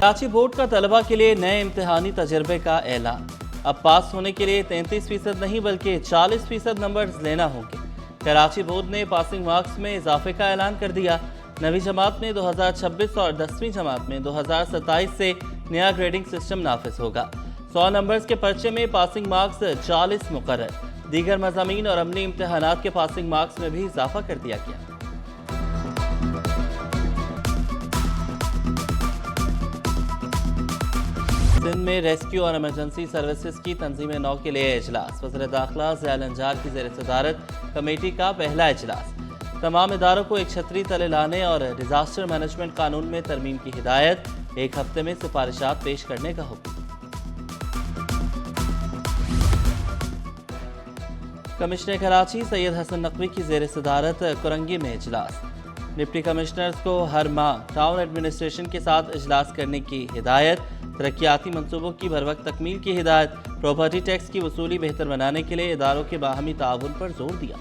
Karachi board का तलबा के लिए नए इम्तिहानी तजर्बे का ऐलान। अब पास होने के लिए 33% नहीं बल्कि 40% नंबर्स लेना होंगे। कराची बोर्ड ने पासिंग मार्क्स में इजाफे का ऐलान कर दिया। नवी जमात में 2026 और 10वीं जमात में 2027 से नया ग्रेडिंग सिस्टम नाफिज होगा। 100 नंबर्स के पर्चे में पासिंग मार्क्स 40 मुकर्रर। दीगर मज़ामीन और अमली इम्तिहानात के पासिंग मार्क्स में भी इजाफा कर दिया गया। सिंध में रेस्क्यू और इमरजेंसी सर्विसेज की तंजीम नौ के लिए इजलास। वज़ीर दाखिला ज़ियाल अंजार की ज़ेर सदारत कमेटी का पहला इजलास। तमाम इदारों को एक छतरी तले लाने और डिजास्टर मैनेजमेंट कानून में तरमीम की हिदायत। एक हफ्ते में सिफारिशात पेश करने का हुक्म। कमिश्नर कराची सैयद हसन नकवी की ज़ेर सदारत कुरंगी में इजलास। डिप्टी कमिश्नर्स को हर माह टाउन एडमिनिस्ट्रेशन के साथ इजलास करने की हिदायत। तरक्याती मंसूबों की बर वक्त तकमील की हिदायत। प्रॉपर्टी टैक्स की वसूली बेहतर बनाने के लिए इदारों के बाहमी ताउन पर जोर दिया।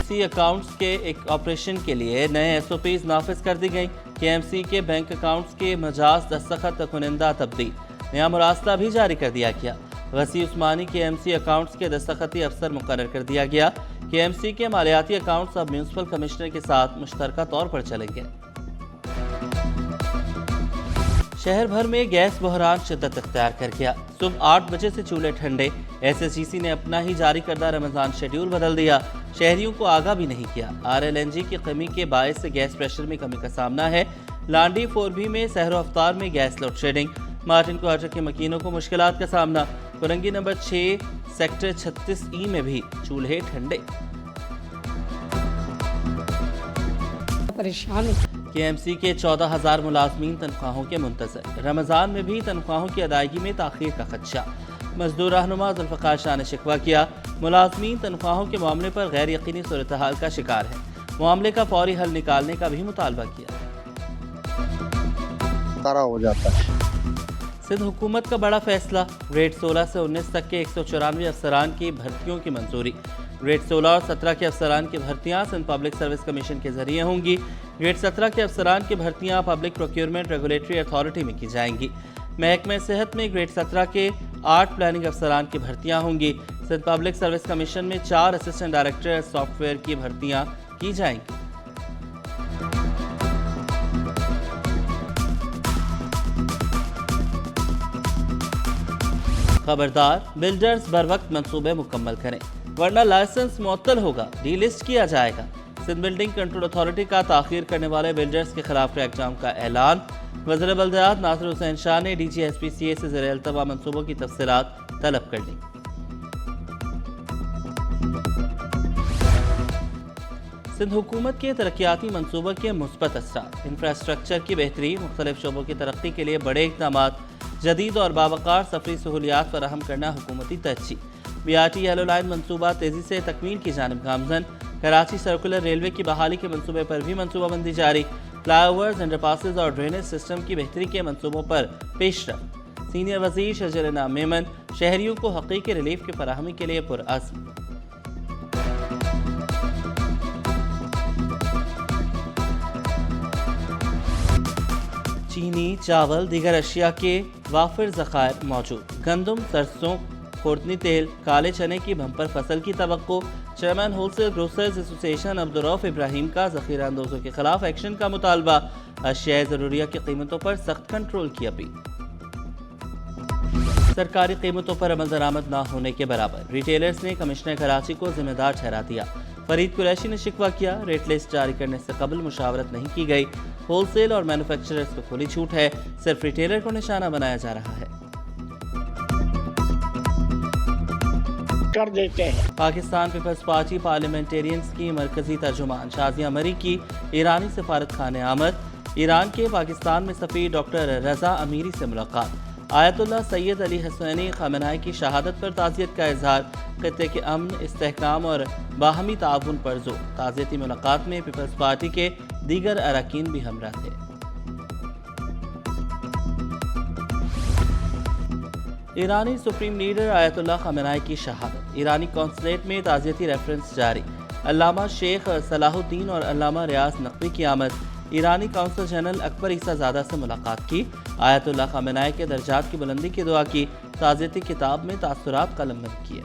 KMC अकाउंट्स के एक ऑपरेशन के लिए नए SOPs नाफिज कर दी गई। KMC के बैंक अकाउंट्स के मजाज दस्तखत कुनिंदा तब्दील। नया मुरासला भी जारी कर दिया गया। वसी उस्मानी KMC अकाउंट्स के दस्तखती अफसर मुकर्रर कर दिया गया। KMC के मालियाती अकाउंट्स अब म्यूनसिपल कमिश्नर के साथ मुश्तरका तौर पर चलेंगे। शहर भर में गैस बहरान शिद्दत इख्तियार कर गया। सुबह 8 बजे से चूल्हे ठंडे। SSGC ने अपना ही जारी करदा रमजान शेड्यूल बदल दिया। शहरियों को आगाह भी नहीं किया। RLNG की कमी के बायस से गैस प्रेशर में कमी का सामना है। लांडी 4B में सहरो अफ्तार में gas load shedding. Martin quarter के मकीनों को मुश्किलात का सामना। कुरंगी नंबर 6 सेक्टर 36E में भी चूल्हे ठंडे। परेशान KMC के 14,000 मुलाजमीन तनख्वाहों के मुंतज़र। रमज़ान में भी तनख्वाहों की अदायगी में ताख़ीर का खदशा। मजदूर रहनुमा ज़ुल्फ़िकार शाह ने शिकवा किया। मुलाजमीन तनख्वाहों के मामले पर गैर यकीनी सूरत हाल का शिकार है। मामले का फौरी हल निकालने का भी मुतालबा किया। हो जाता है। सिंध हुकूमत का बड़ा फैसला। ग्रेड 16 से 19 तक के 194 अफसरान की भर्तियों की मंजूरी। ग्रेड 16 और 17 के अफसरान की भर्तियां सिंध पब्लिक सर्विस कमीशन के जरिए होंगी। ग्रेड 17 के अफसरान की भर्तियां पब्लिक प्रोक्योरमेंट रेगुलेटरी अथॉरिटी में की जाएंगी। महकमे सेहत में ग्रेड 17 के 8 प्लानिंग अफसरान की भर्तियां होंगी। सिंध पब्लिक सर्विस कमीशन में 4 असिस्टेंट डायरेक्टर सॉफ्टवेयर की भर्तियां की जाएंगी। खबरदार, बिल्डर्स बर वक्त मंसूबे मुकम्मल करें वरना लाइसेंस मुअत्तल होगा, डीलिस्ट किया जाएगा। सिंध बिल्डिंग कंट्रोल अथॉरिटी का ताखीर करने वाले बिल्डर्स के खिलाफ क्रैकडाउन का ऐलान। वज़ीर बल्दियात नासिर हुसैन शाह ने DG SPCA से ज़ेर अल्तवा मंसूबों की तफसीलात तलब कर ली। सिंध हुकूमत के तरक्याती मंसूबों के मुस्बत असरात। इंफ्रास्ट्रक्चर की बेहतरी, मुख्तलिफ शोबों की तरक्की के लिए बड़े इक़दामात, जदीद और बावकार सफरी सहूलियात फराहम करना हुकूमती तरजीह। BRT येलो लाइन मंसूबा तेजी से तकमील की जानिब गामजन। कराची सर्कुलर रेलवे की बहाली के मंसूबे पर भी मंसूबाबंदी जारी। फ्लाईओवर्स, अंडरपासेस और ड्रेनेज सिस्टम की बेहतरी के मंसूबों पर पेशरफ। सीनियर वज़ीर शजरना मेमन शहरियों को हकीकी रिलीफ की फराहमी के लिए पुरअज़्म। चीनी, चावल, दीगर अशिया के वाफिर ज़खायर मौजूद। गंदम, सरसों, खुर्दनी तेल, काले चने की बम्पर फसल की तवक्को। Chairman wholesale grocers association Abdurrauf Ibrahim का ज़ख़ीरा अंदोज़ों के खिलाफ एक्शन का मुतालबा। अशिया ज़रूरिया की कीमतों पर सख्त कंट्रोल की अपील। सरकारी कीमतों पर अमल दरामद न होने के बराबर। रिटेलर्स ने कमिश्नर कराची को जिम्मेदार ठहरा दिया। फरीद कुरैशी ने शिकवा किया, रेट लिस्ट जारी करने से कबल मुशावरत नहीं की गई। होलसेल और मैन्युफैक्चरर्स को खुली छूट है, सिर्फ रिटेलर को निशाना बनाया जा रहा है। कर देते हैं। पाकिस्तान पीपल्स पार्टी पार्लियामेंटेरियंस की मरकजी तर्जुमान शाजिया मरी की ईरानी सफारत खाने आमद। ईरान के पाकिस्तान में सफीर डॉक्टर रजा अमीरी से मुलाकात। आयतुल्लाह सैयद अली हसनैनी खamenei की शहादत पर ताज़ियत का इजहार। खित्ते के अमन, इस्तेहकाम और बाहमी ताउन पर जोर। ताज़ियती मुलाकात में पीपल्स पार्टी के दीगर अरकान भी हमरा थे। ईरानी सुप्रीम लीडर आयतुल्लाह खamenei की शहादत। ईरानी कौंसलेट में ताज़ियती रेफरेंस जारी। अल्लामा शेख सलाहुद्दीन और अल्लामा रियाज नकवी की आमद। ایرانی کونسل جنرل اکبر عیسیٰ زادہ سے ملاقات کی، آیت اللہ خامنہئی کے درجات کی بلندی کی دعا کی، تعزیتی کتاب میں تاثرات قلم بند کیے۔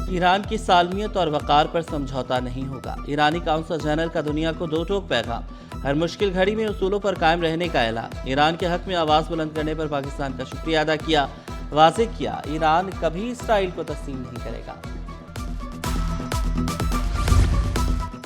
ایران کی سالمیت اور وقار پر سمجھوتا نہیں ہوگا، ایرانی کونسل جنرل کا دنیا کو دو ٹوک پیغام، ہر مشکل گھڑی میں اصولوں پر قائم رہنے کا اعلان، ایران کے حق میں آواز بلند کرنے پر پاکستان کا شکریہ ادا کیا، واضح کیا ایران کبھی اسرائیل کو تسلیم نہیں کرے گا۔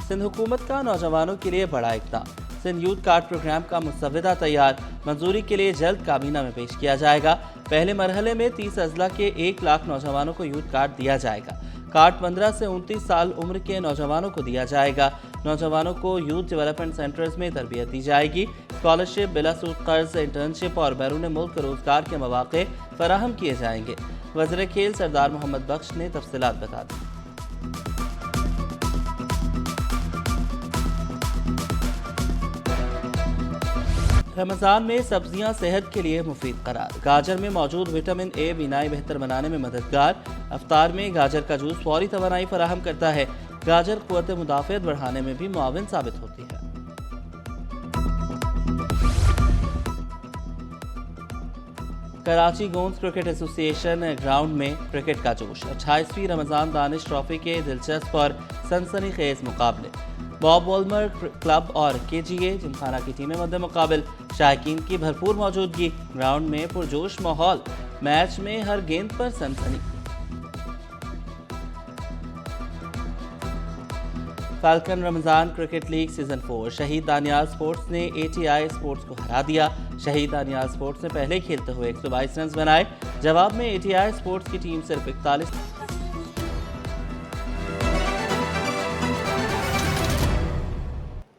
سندھ حکومت کا نوجوانوں کے لیے بڑا اقدام، سندھ یوتھ کارڈ پروگرام کا مسودہ تیار، منظوری کے لیے جلد کابینہ میں پیش کیا جائے گا۔ پہلے مرحلے میں 30 اضلاع کے 1 لاکھ نوجوانوں کو یوتھ کارڈ دیا جائے گا۔ کارڈ 15 سے 29 سال عمر کے نوجوانوں کو دیا جائے گا۔ نوجوانوں کو یوتھ ڈیولپمنٹ سینٹرز میں تربیت دی جائے گی، اسکالرشپ، بلا سود قرض، انٹرنشپ اور بیرون ملک روزگار کے مواقع فراہم کیے جائیں گے۔ وزیر کھیل سردار محمد بخش نے تفصیلات بتا دی۔ رمضان میں سبزیاں صحت کے لیے مفید قرار، گاجر میں موجود وٹامن اے بینائی بہتر بنانے میں مددگار، افطار میں گاجر کا جوس فوری توانائی فراہم کرتا ہے، گاجر قوت مدافعت بڑھانے میں بھی معاون ثابت ہوتی ہے۔ کراچی گونز کرکٹ ایسوسی ایشن گراؤنڈ میں کرکٹ کا جوش، 28ویں رمضان دانش ٹرافی کے دلچسپ اور سنسنی خیز مقابلے، باب وولمر کلب اور KGA جمخانہ کی ٹیمیں مد مقابل، شائقین کی بھرپور موجودگی، گراؤنڈ میں پرجوش ماحول، میچ میں ہر گیند پر سنسنی۔ فالکن رمضان کرکٹ لیگ سیزن 4، شہید دانیال سپورٹس نے ATI سپورٹس کو ہرا دیا، شہید دانیال سپورٹس نے پہلے کھیلتے ہوئے 122 رنز بنائے، جواب میں ATI سپورٹس کی ٹیم صرف 41